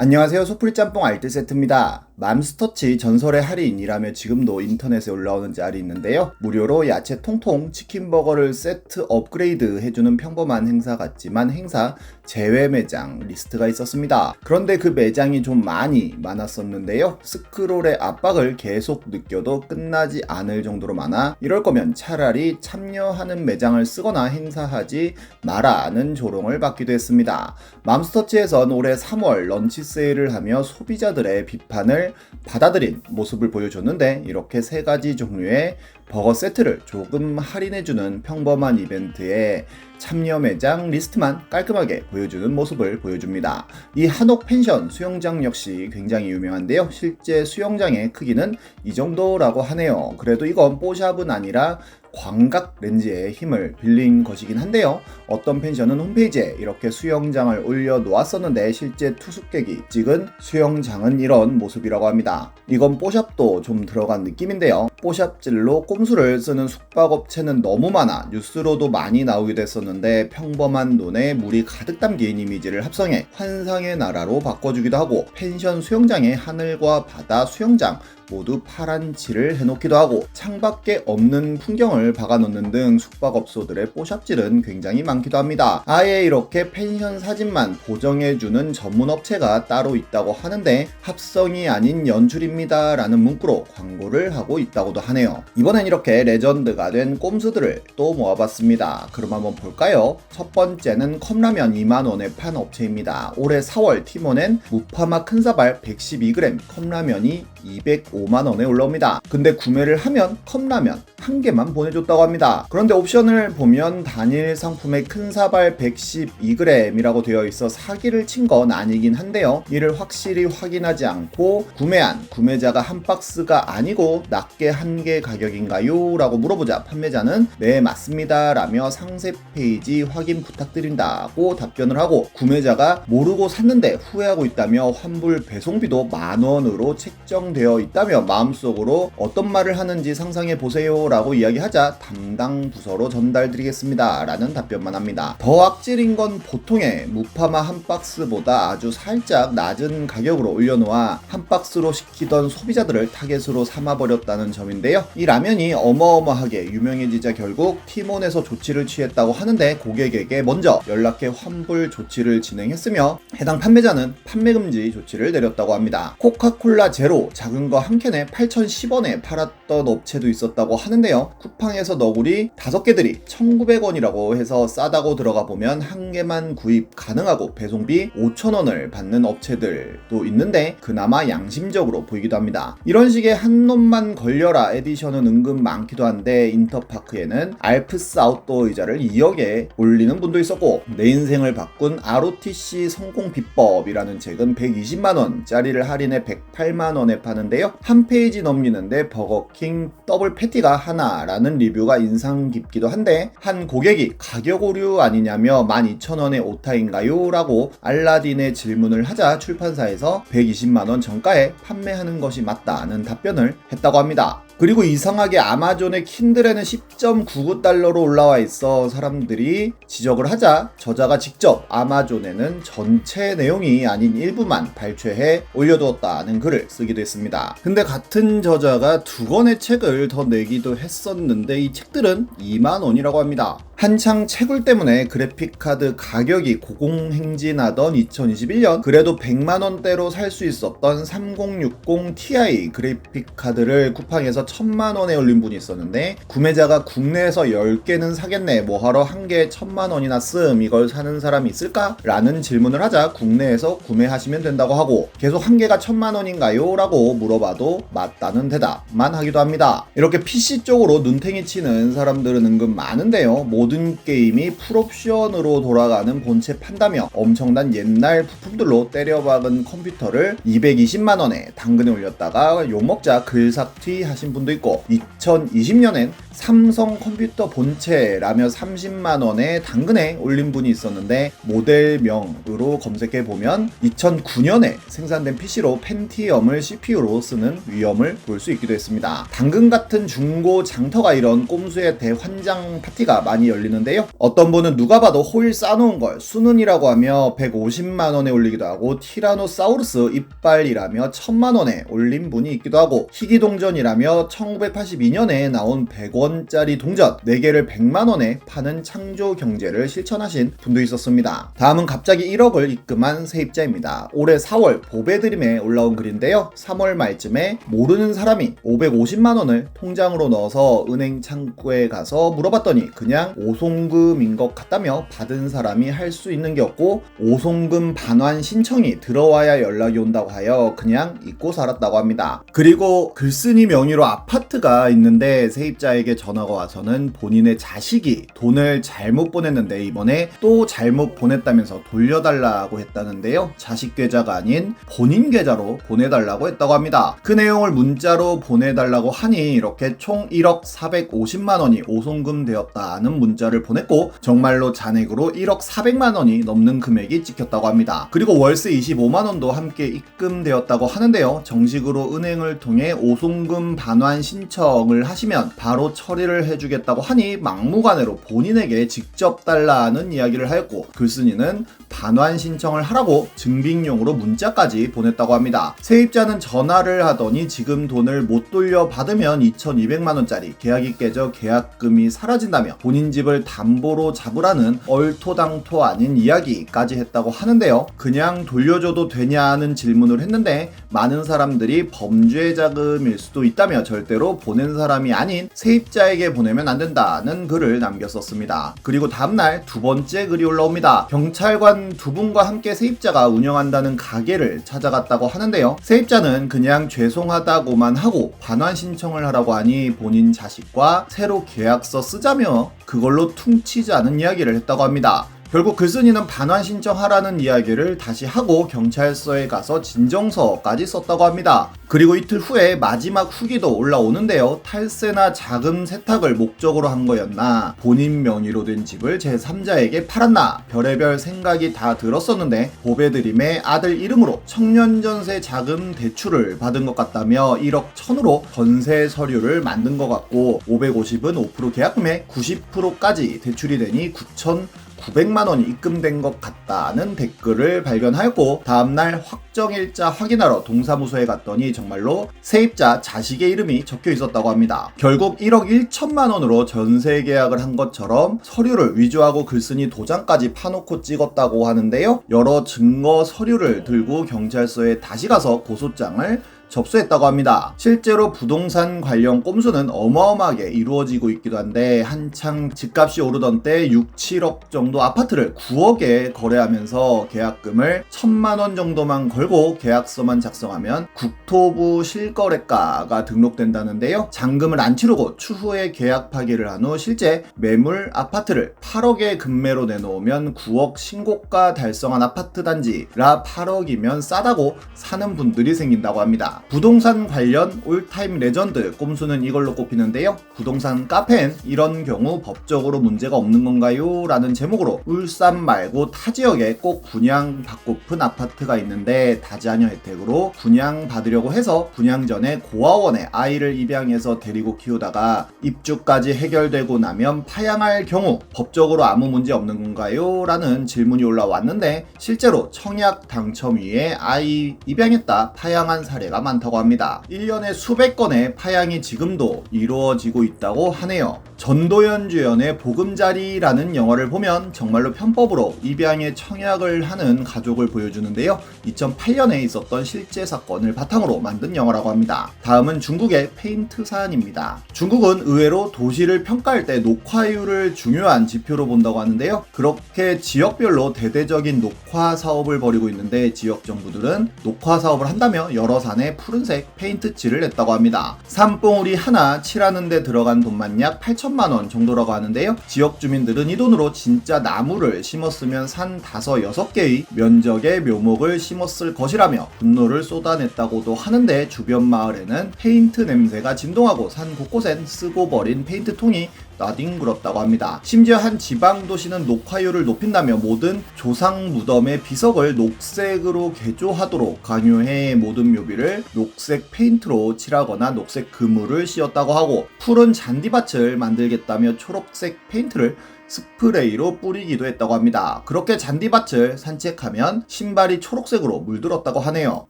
안녕하세요. 소프리 짬뽕 알뜰 세트입니다. 맘스터치 전설의 할인이라며 지금도 인터넷에 올라오는 짤이 있는데요. 무료로 야채 통통 치킨버거를 세트 업그레이드 해주는 평범한 행사 같지만 행사 제외 매장 리스트가 있었습니다. 그런데 그 매장이 좀 많았었는데요. 스크롤의 압박을 계속 느껴도 끝나지 않을 정도로 많아 이럴 거면 차라리 참여하는 매장을 쓰거나 행사하지 마라는 조롱을 받기도 했습니다. 맘스터치에선 올해 3월 런치 세일을 하며 소비자들의 비판을 받아들인 모습을 보여줬는데 이렇게 세 가지 종류의 버거 세트를 조금 할인해주는 평범한 이벤트에 참여 매장 리스트만 깔끔하게 보여주는 모습을 보여줍니다. 이 한옥 펜션 수영장 역시 굉장히 유명한데요. 실제 수영장의 크기는 이 정도라고 하네요. 그래도 이건 뽀샵은 아니라 광각 렌즈의 힘을 빌린 것이긴 한데요. 어떤 펜션은 홈페이지에 이렇게 수영장을 올려놓았었는데 실제 투숙객이 찍은 수영장은 이런 모습이라고 합니다. 이건 뽀샵도 좀 들어간 느낌인데요. 뽀샵질로 꼼수를 쓰는 숙박업체는 너무 많아 뉴스로도 많이 나오기도 했었는데 평범한 눈에 물이 가득 담긴 이미지를 합성해 환상의 나라로 바꿔주기도 하고 펜션 수영장에 하늘과 바다 수영장 모두 파란 칠을 해놓기도 하고 창밖에 없는 풍경을 박아놓는 등 숙박업소들의 뽀샵질은 굉장히 많기도 합니다. 아예 이렇게 펜션 사진만 보정해주는 전문업체가 따로 있다고 하는데 합성이 아닌 연출입니다 라는 문구로 광고를 하고 있다고도 하네요. 이번엔 이렇게 레전드가 된 꼼수들을 또 모아봤습니다. 그럼 한번 볼까요? 첫 번째는 컵라면 2만원에 판 업체입니다. 올해 4월 티몬엔 무파마 큰사발 112g 컵라면이 205만원에 올라옵니다. 근데 구매를 하면 컵라면 한 개만 보내줬다고 합니다. 그런데 옵션을 보면 단일 상품에 큰사발 112g이라고 되어 있어 사기를 친 건 아니긴 한데요. 이를 확실히 확인하지 않고 구매한 구매자가 한 박스가 아니고 낮게 한 개 가격인가요? 라고 물어보자 판매자는 네 맞습니다 라며 상세 페이지 확인 부탁드린다고 답변을 하고 구매자가 모르고 샀는데 후회하고 있다며 환불 배송비도 만원으로 책정되어 있다며 마음속으로 어떤 말을 하는지 상상해 보세요 라고 이야기하자 담당 부서로 전달드리겠습니다 라는 답변만 합니다. 더 악질인 건 보통의 무파마 한 박스보다 아주 살짝 낮은 가격으로 올려놓아 한 박스로 시키던 소비자들을 타겟으로 삼아버렸다는 점인데요. 이 라면이 어마어마하게 유명해지자 결국 티몬에서 조치를 취했다고 하는데 고객에게 먼저 연락해 환불 조치를 진행했으며 해당 판매자는 판매금지 조치를 내렸다고 합니다. 코카콜라 제로 작은 거 한 캔에 8,010원에 팔았던 업체도 있었다고 하는데요. 쿠팡에서 너구리 5개들이 1,900원이라고 해서 싸다고 들어가 보면 한 개만 구입 가능하고 배송비 5,000원을 받는 업체들도 있는데 그나마 양심적으로 보이기도 합니다. 이런 식의 한 놈만 걸려라 에디션은 은근 많기도 한데 인터파크에는 알프스 아웃도어 의자를 2억에 올리는 분도 있었고 내 인생을 바꾼 ROTC 성공 비법이라는 책은 120만원짜리를 할인해 108만원에 파는데요. 한 페이지 넘기는데 버거킹 더블 패티가 하나라는 리뷰가 인상 깊기도 한데 한 고객이 가격 오류 아니냐며 12,000원의 오타인가요? 라고 알라딘의 질문을 하자 출판사에서 120만원 정가에 판매하는 것이 맞다는 답변을 했다고 합니다. 그리고 이상하게 아마존의 킨들에는 10.99달러로 올라와 있어 사람들이 지적을 하자 저자가 직접 아마존에는 전체 내용이 아닌 일부만 발췌해 올려두었다는 글을 쓰기도 했습니다. 근데 같은 저자가 2권의 책을 더 내기도 했었는데 이 책들은 2만원이라고 합니다. 한창 채굴 때문에 그래픽카드 가격이 고공행진하던 2021년 그래도 100만원대로 살 수 있었던 3060 Ti 그래픽카드를 쿠팡에서 1000만원에 올린 분이 있었는데 구매자가 국내에서 10개는 사겠네 뭐하러 한 개에 1000만원이나 씀 이걸 사는 사람이 있을까? 라는 질문을 하자 국내에서 구매하시면 된다고 하고 계속 한 개가 1000만원인가요? 라고 물어봐도 맞다는 대답만 하기도 합니다. 이렇게 PC 쪽으로 눈탱이 치는 사람들은 은근 많은데요. 모든 게임이 풀옵션으로 돌아가는 본체 판다며 엄청난 옛날 부품들로 때려박은 컴퓨터를 220만원에 당근에 올렸다가 욕먹자 글삭튀 하신 분도 있고 2020년엔 삼성 컴퓨터 본체라며 30만원에 당근에 올린 분이 있었는데 모델명으로 검색해보면 2009년에 생산된 PC로 펜티엄을 CPU로 쓰는 위험을 볼 수 있기도 했습니다. 당근 같은 중고 장터가 이런 꼼수의 대환장 파티가 많이 열리는데요. 어떤 분은 누가 봐도 호일 쌓아놓은 걸 수눈이라고 하며 150만원에 올리기도 하고, 티라노사우루스 이빨이라며 1000만원에 올린 분이 있기도 하고, 희귀동전이라며 1982년에 나온 100원짜리 동전 4개를 100만원에 파는 창조 경제를 실천하신 분도 있었습니다. 다음은 갑자기 1억을 입금한 세입자입니다. 올해 4월 보배드림에 올라온 글인데요. 3월 말쯤에 모르는 사람이 550만원을 통장으로 넣어서 은행 창구에 가서 물어봤더니 그냥 오송금인 것 같다며 받은 사람이 할 수 있는 게 없고, 오송금 반환 신청이 들어와야 연락이 온다고 하여 그냥 잊고 살았다고 합니다. 그리고 글쓴이 명의로 아파트가 있는데 세입자에게 전화가 와서는 본인의 자식이 돈을 잘못 보냈는데 이번에 또 잘못 보냈다면서 돌려달라고 했다는데요. 자식 계좌가 아닌 본인 계좌로 보내달라고 했다고 합니다. 그 내용을 문자로 보내달라고 하니 이렇게 총 1억 450만원이 오송금 되었다는 문자를 보냈고, 정말로 잔액으로 1억 400만원이 넘는 금액이 찍혔다고 합니다. 그리고 월세 25만원도 함께 입금되었다고 하는데요. 정식으로 은행을 통해 오송금 반환 신청을 하시면 바로 처리를 해주겠다고 하니 막무가내로 본인에게 직접 달라는 이야기를 하였고, 글쓴이는 반환 신청을 하라고 증빙용으로 문자까지 보냈다고 합니다. 세입자는 전화를 하더니 지금 돈을 못 돌려받으면 2200만원짜리 계약이 깨져 계약금이 사라진다며 본인 집을 담보로 잡으라는 얼토당토 아닌 이야기까지 했다고 하는데요. 그냥 돌려줘도 되냐는 질문을 했는데 많은 사람들이 범죄 자금일 수도 있다며 절대로 보낸 사람이 아닌 세입자에게 보내면 안 된다는 글을 남겼었습니다. 그리고 다음날 두 번째 글이 올라옵니다. 경찰관 두 분과 함께 세입자가 운영한다는 가게를 찾아갔다고 하는데요. 세입자는 그냥 죄송하다고만 하고 반환 신청을 하라고 하니 본인 자식과 새로 계약서 쓰자며 그걸로 퉁치자는 이야기를 했다고 합니다. 결국 글쓴이는 반환 신청하라는 이야기를 다시 하고 경찰서에 가서 진정서까지 썼다고 합니다. 그리고 이틀 후에 마지막 후기도 올라오는데요. 탈세나 자금 세탁을 목적으로 한 거였나, 본인 명의로 된 집을 제3자에게 팔았나, 별의별 생각이 다 들었었는데 보배드림의 아들 이름으로 청년전세 자금 대출을 받은 것 같다며 1억 1000으로 전세 서류를 만든 것 같고, 550은 5% 계약금의 90%까지 대출이 되니 9,900만원이 입금된 것 같다는 댓글을 발견하였고, 다음날 확정일자 확인하러 동사무소에 갔더니 정말로 세입자 자식의 이름이 적혀 있었다고 합니다. 결국 1억 1천만원으로 전세 계약을 한 것처럼 서류를 위조하고 글쓴이 도장까지 파놓고 찍었다고 하는데요. 여러 증거 서류를 들고 경찰서에 다시 가서 고소장을 접수했다고 합니다. 실제로 부동산 관련 꼼수는 어마어마하게 이루어지고 있기도 한데, 한창 집값이 오르던 때 6, 7억 정도 아파트를 9억에 거래하면서 계약금을 1000만원 정도만 걸고 계약서만 작성하면 국토부 실거래가가 등록된다는데요. 잔금을 안 치르고 추후에 계약 파기를 한 후 실제 매물 아파트를 8억에 금매로 내놓으면 9억 신고가 달성한 아파트 단지라 8억이면 싸다고 사는 분들이 생긴다고 합니다. 부동산 관련 올타임 레전드 꼼수는 이걸로 꼽히는데요. 부동산 카페엔 이런 경우 법적으로 문제가 없는 건가요? 라는 제목으로 울산 말고 타 지역에 꼭 분양받고픈 아파트가 있는데 다자녀 혜택으로 분양받으려고 해서 분양 전에 고아원에 아이를 입양해서 데리고 키우다가 입주까지 해결되고 나면 파양할 경우 법적으로 아무 문제 없는 건가요? 라는 질문이 올라왔는데, 실제로 청약 당첨위에 아이 입양했다 파양한 사례가 많다고 합니다. 1년에 수백 건의 파양이 지금도 이루어지고 있다고 하네요. 전도연 주연의 보금자리라는 영화를 보면 정말로 편법으로 입양에 청약을 하는 가족을 보여주는데요. 2008년에 있었던 실제 사건을 바탕으로 만든 영화라고 합니다. 다음은 중국의 페인트산입니다. 중국은 의외로 도시를 평가할 때 녹화율을 중요한 지표로 본다고 하는데요. 그렇게 지역별로 대대적인 녹화 사업을 벌이고 있는데, 지역 정부들은 녹화 사업을 한다며 여러 산에 푸른색 페인트 칠을 냈다고 합니다. 산봉우리 하나 칠하는 데 들어간 돈만 약 8천만원 정도라고 하는데요. 지역 주민들은 이 돈으로 진짜 나무를 심었으면 산 5, 6개의 면적의 묘목을 심었을 것이라며 분노를 쏟아냈다고도 하는데, 주변 마을에는 페인트 냄새가 진동하고 산 곳곳엔 쓰고 버린 페인트통이 나뒹굴었다고 합니다. 심지어 한 지방 도시는 녹화율을 높인다며 모든 조상 무덤의 비석을 녹색으로 개조하도록 강요해 모든 묘비를 녹색 페인트로 칠하거나 녹색 그물을 씌웠다고 하고, 푸른 잔디밭을 만들겠다며 초록색 페인트를 스프레이로 뿌리기도 했다고 합니다. 그렇게 잔디밭을 산책하면 신발이 초록색으로 물들었다고 하네요.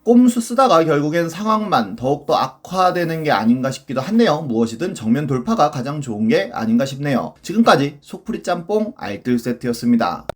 꼼수 쓰다가 결국엔 상황만 더욱더 악화되는 게 아닌가 싶기도 한데요. 무엇이든 정면 돌파가 가장 좋은 게 아닌가 싶네요. 지금까지 속풀이 짬뽕 알뜰 세트였습니다.